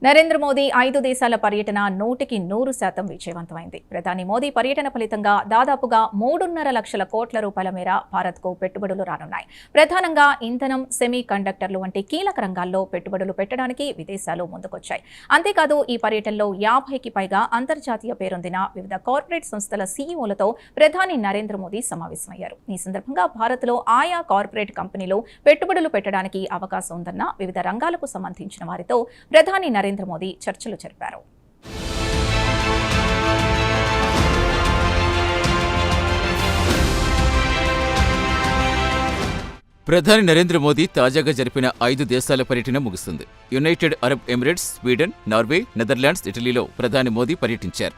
నరేంద్ర మోదీ 5 దేశాల పర్యటన 100% విజయవంతమైంది. ప్రధాని మోదీ పర్యటన ఫలితంగా దాదాపుగా 3.5 లక్షల కోట్ల రూపాయల మేర భారత్కు పెట్టుబడులు రానున్నాయి. ప్రధానంగా ఇంధనం, సెమీ కండక్టర్లు వంటి కీలక రంగాల్లో పెట్టుబడులు పెట్టడానికి విదేశాలు ముందుకొచ్చాయి. అంతేకాదు ఈ పర్యటనలో 50కి పైగా అంతర్జాతీయ పేరొందిన వివిధ కార్పొరేట్ సంస్థల సీఈఓలతో ప్రధాని నరేంద్ర మోదీ సమావేశమయ్యారు. ఈ సందర్భంగా భారత్లో ఆయా కార్పొరేట్ కంపెనీలు పెట్టుబడులు పెట్టడానికి అవకాశం ఉందన్న వివిధ రంగాలకు సంబంధించిన వారితో ప్రధాని నరేంద్ర మోదీ చర్చలు జరిపారు. ప్రధాని నరేంద్ర మోదీ తాజాగా జరిపిన 5 దేశాల పర్యటన ముగుస్తుంది. United Arab Emirates, Sweden, Norway, Netherlands, ఇటలీలో ప్రధాని మోదీ పర్యటించారు.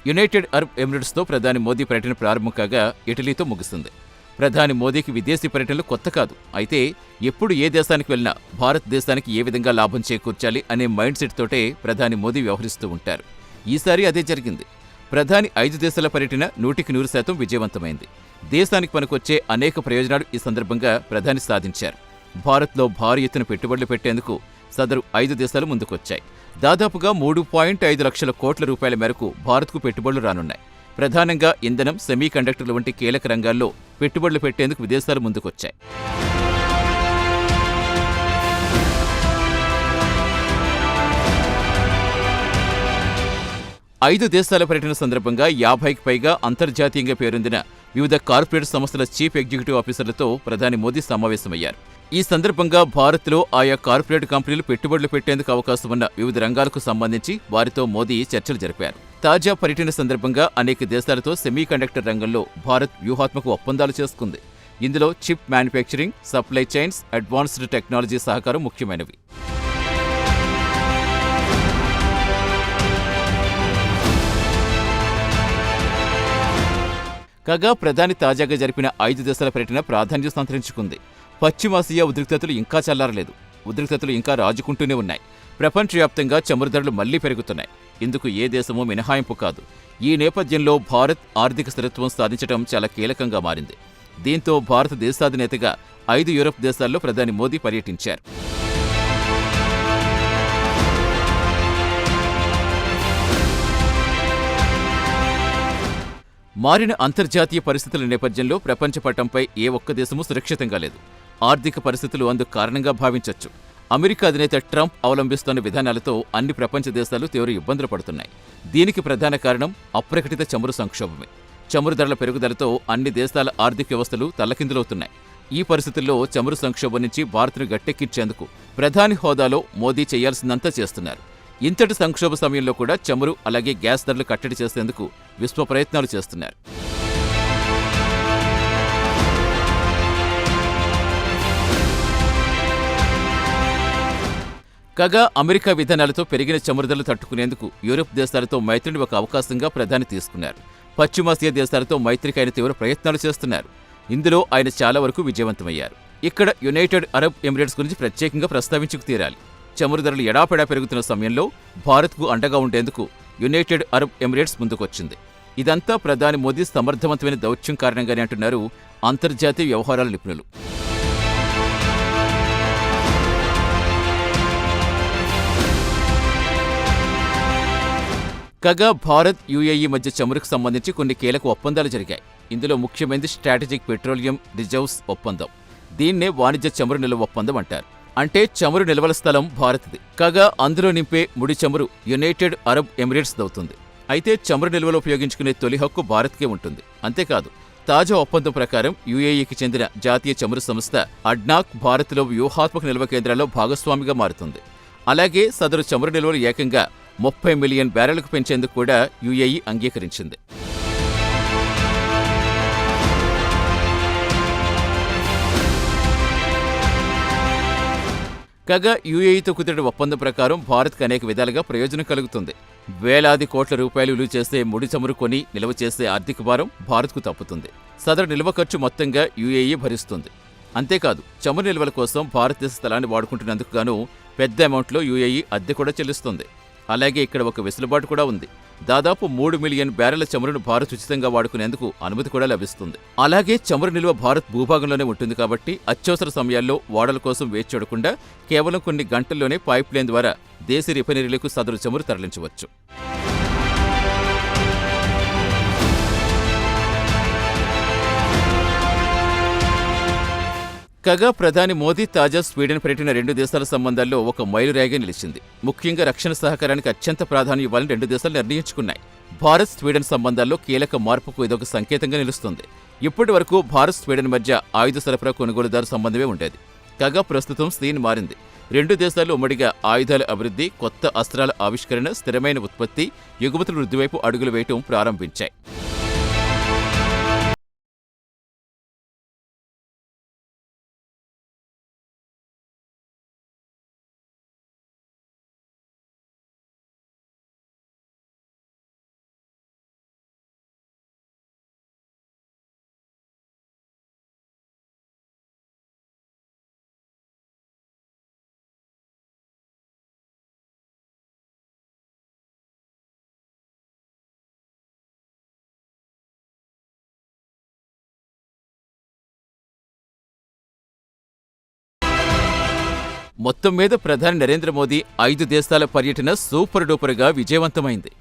యునైటెడ్ అరబ్ ఎమిరేట్స్తో ప్రధాని మోదీ పర్యటన ప్రారంభం కాగా ఇటలీతో ముగుస్తుంది. ప్రధాని మోదీకి విదేశీ పర్యటనలు కొత్త కాదు. అయితే ఎప్పుడు ఏ దేశానికి వెళ్ళినా భారతదేశానికి ఏ విధంగా లాభం చేకూర్చాలి అనే మైండ్ సెట్ తోటే ప్రధాని మోదీ వ్యవహరిస్తూ ఉంటారు. ఈసారి అదే జరిగింది. ప్రధాని 5 దేశాల పర్యటన 100% విజయవంతమైంది. దేశానికి పనికొచ్చే అనేక ప్రయోజనాలు ఈ సందర్భంగా ప్రధాని సాధించారు. భారత్లో భారీ ఎత్తున పెట్టుబడులు పెట్టేందుకు సదరు 5 దేశాలు ముందుకొచ్చాయి. దాదాపుగా 3.5 లక్షల కోట్ల రూపాయల మేరకు భారత్కు పెట్టుబడులు రానున్నాయి. ప్రధానంగా ఇంధనం, సెమీ కండక్టర్లు వంటి కీలక రంగాల్లో పెట్టుబడులు పెట్టేందుకు విదేశాలు ముందుకొచ్చాయి. ఐదు దేశాల పర్యటన సందర్భంగా 50కి పైగా అంతర్జాతీయంగా పేరొందిన వివిధ కార్పొరేట్ సంస్థల చీఫ్ ఎగ్జిక్యూటివ్ ఆఫీసర్లతో ప్రధాని మోదీ సమావేశమయ్యారు. ఈ సందర్భంగా భారత్లో ఆయా కార్పొరేట్ కంపెనీలు పెట్టుబడులు పెట్టేందుకు అవకాశం ఉన్న వివిధ రంగాలకు సంబంధించి వారితో మోదీ చర్చలు జరిపారు. తాజా పర్యటన సందర్భంగా అనేక దేశాలతో సెమీ కండక్టర్ రంగంలో భారత్ వ్యూహాత్మక ఒప్పందాలు చేసుకుంది. ఇందులో chip manufacturing, supply chains, advanced technology సహకారం ముఖ్యమైనవి. కాగా ప్రధాని తాజాగా జరిపిన 5 దేశాల పర్యటన ప్రాధాన్యం సంతరించుకుంది. పశ్చిమాసియా ఉద్రిక్తతలు ఇంకా చల్లారలేదు. ఉద్రిక్తతలు ఇంకా రాజుకుంటూనే ఉన్నాయి. ప్రపంచవ్యాప్తంగా చమురు ధరలు మళ్లీ పెరుగుతున్నాయి. ఇందుకు ఏ దేశమూ మినహాయింపు కాదు. ఈ నేపథ్యంలో భారత్ ఆర్థిక స్థిరత్వం సాధించడం చాలా కీలకంగా మారింది. దీంతో భారత దేశాధినేతగా 5 యూరప్ దేశాల్లో ప్రధాని మోదీ పర్యటించారు. మారిన అంతర్జాతీయ పరిస్థితుల నేపథ్యంలో ప్రపంచ పటంపై ఏ ఒక్క దేశమూ సురక్షితంగా లేదు. ఆర్థిక పరిస్థితులు అందుకు కారణంగా భావించొచ్చు. అమెరికా అధినేత ట్రంప్ అవలంబిస్తున్న విధానాలతో అన్ని ప్రపంచ దేశాలు తీవ్ర ఇబ్బందులు పడుతున్నాయి. దీనికి ప్రధాన కారణం అప్రకటిత చమురు సంక్షోభమే. చమురు ధరల పెరుగుదలతో అన్ని దేశాల ఆర్థిక వ్యవస్థలు తల్లకిందులవుతున్నాయి. ఈ పరిస్థితుల్లో చమురు సంక్షోభం నుంచి భారత్ను గట్టెక్కించేందుకు ప్రధాని హోదాలో మోదీ చేయాల్సిందంతా చేస్తున్నారు. ఇంతటి సంక్షోభ సమయంలో కూడా చమురు అలాగే గ్యాస్ ధరలు కట్టడి చేసేందుకు విశ్వ ప్రయత్నాలు చేస్తున్నారు. కాగా అమెరికా విధానాలతో పెరిగిన చమురు ధరలు తట్టుకునేందుకు యూరప్ దేశాలతో మైత్రిని ఒక అవకాశంగా ప్రధాని తీసుకున్నారు. పశ్చిమాసియా దేశాలతో మైత్రికి ఆయన తీవ్ర ప్రయత్నాలు చేస్తున్నారు. ఇందులో ఆయన చాలా వరకు విజయవంతమయ్యారు. ఇక్కడ యునైటెడ్ అరబ్ ఎమిరేట్స్ గురించి ప్రత్యేకంగా ప్రస్తావించుకు తీరాలి. చమురు ధరలు ఎడాపెడా పెరుగుతున్న సమయంలో భారత్కు అండగా ఉండేందుకు యునైటెడ్ అరబ్ ఎమిరేట్స్ ముందుకొచ్చింది. ఇదంతా ప్రధాని మోదీ సమర్థవంతమైన దౌత్యం కారణంగానే అంటున్నారు అంతర్జాతీయ వ్యవహారాల నిపుణులు. కాగా భారత్, యుఏఈ మధ్య చమురుకు సంబంధించి కొన్ని కీలక ఒప్పందాలు జరిగాయి. ఇందులో ముఖ్యమైనది స్ట్రాటజిక్ పెట్రోలియం రిజర్వ్స్ ఒప్పందం. దీన్నే వాణిజ్య చమురు నిల్వ ఒప్పందం అంటారు. అంటే చమురు నిల్వల స్థలం భారత్ది. కాగా అందులో నింపే ముడి చమురు యునైటెడ్ అరబ్ ఎమిరేట్స్ దవుతుంది. అయితే చమురు నిల్వలు ఉపయోగించుకునే తొలి హక్కు భారత్కే ఉంటుంది. అంతేకాదు తాజా ఒప్పందం ప్రకారం యుఏఈకి చెందిన జాతీయ చమురు సంస్థ అడ్నాక్ భారత్లో వ్యూహాత్మక నిల్వ కేంద్రాల్లో భాగస్వామిగా మారుతుంది. అలాగే సదరు చమురు నిల్వలు ఏకంగా 30 మిలియన్ బ్యారెళ్లకు పెంచేందుకు కూడా యుఏఈ అంగీకరించింది. కాగా యుఏఈతో కుదిరిన ఒప్పందం ప్రకారం భారత్కు అనేక విధాలుగా ప్రయోజనం కలుగుతుంది. వేలాది కోట్ల రూపాయలు విలువ చేసే ముడి చమురు కొని నిల్వ చేసే ఆర్థిక భారం భారత్కు తప్పుతుంది. సదరు నిల్వ ఖర్చు మొత్తంగా యుఏఈ భరిస్తుంది. అంతేకాదు చమురు నిల్వల కోసం భారతదేశ స్థలాన్ని వాడుకుంటున్నందుకు గాను పెద్ద అమౌంట్లో యుఏఈ అద్దె కూడా చెల్లిస్తుంది. అలాగే ఇక్కడ ఒక వెసులుబాటు కూడా ఉంది. దాదాపు 3 మిలియన్ బ్యారెల చమురును భారత్ ఉచితంగా వాడుకునేందుకు అనుమతి కూడా లభిస్తుంది. అలాగే చమురు నిల్వ భారత్ భూభాగంలోనే ఉంటుంది కాబట్టి అత్యవసర సమయాల్లో ఓడల కోసం వేచి చూడకుండా కేవలం కొన్ని గంటల్లోనే పైప్ లైన్ ద్వారా దేశ రిఫైనరీలకు సదరు చమురు తరలించవచ్చు. కాగా ప్రధాని మోదీ తాజా స్వీడన్ పర్యటన 2 దేశాల సంబంధాల్లో ఒక మైలురాయిగా నిలిచింది. ముఖ్యంగా రక్షణ సహకారానికి అత్యంత ప్రాధాన్యం ఇవ్వాలని 2 దేశాలు నిర్ణయించుకున్నాయి. భారత్ స్వీడన్ సంబంధాల్లో కీలక మార్పుకు ఇదొక సంకేతంగా నిలుస్తుంది. ఇప్పటి వరకు భారత్ స్వీడన్ మధ్య ఆయుధ సరఫరా కొనుగోలుదారు సంబంధమే ఉండేది. కాగా ప్రస్తుతం సీన్ మారింది. 2 దేశాలు ఉమ్మడిగా ఆయుధాల అభివృద్ధి, కొత్త అస్త్రాల ఆవిష్కరణ, స్థిరమైన ఉత్పత్తి, ఎగుమతుల వృద్ధి వైపు అడుగులు వేయటం ప్రారంభించాయి. మొత్తం మీద ప్రధాని నరేంద్ర మోదీ 5 దేశాల పర్యటన సూపర్ డూపర్గా విజయవంతమైంది.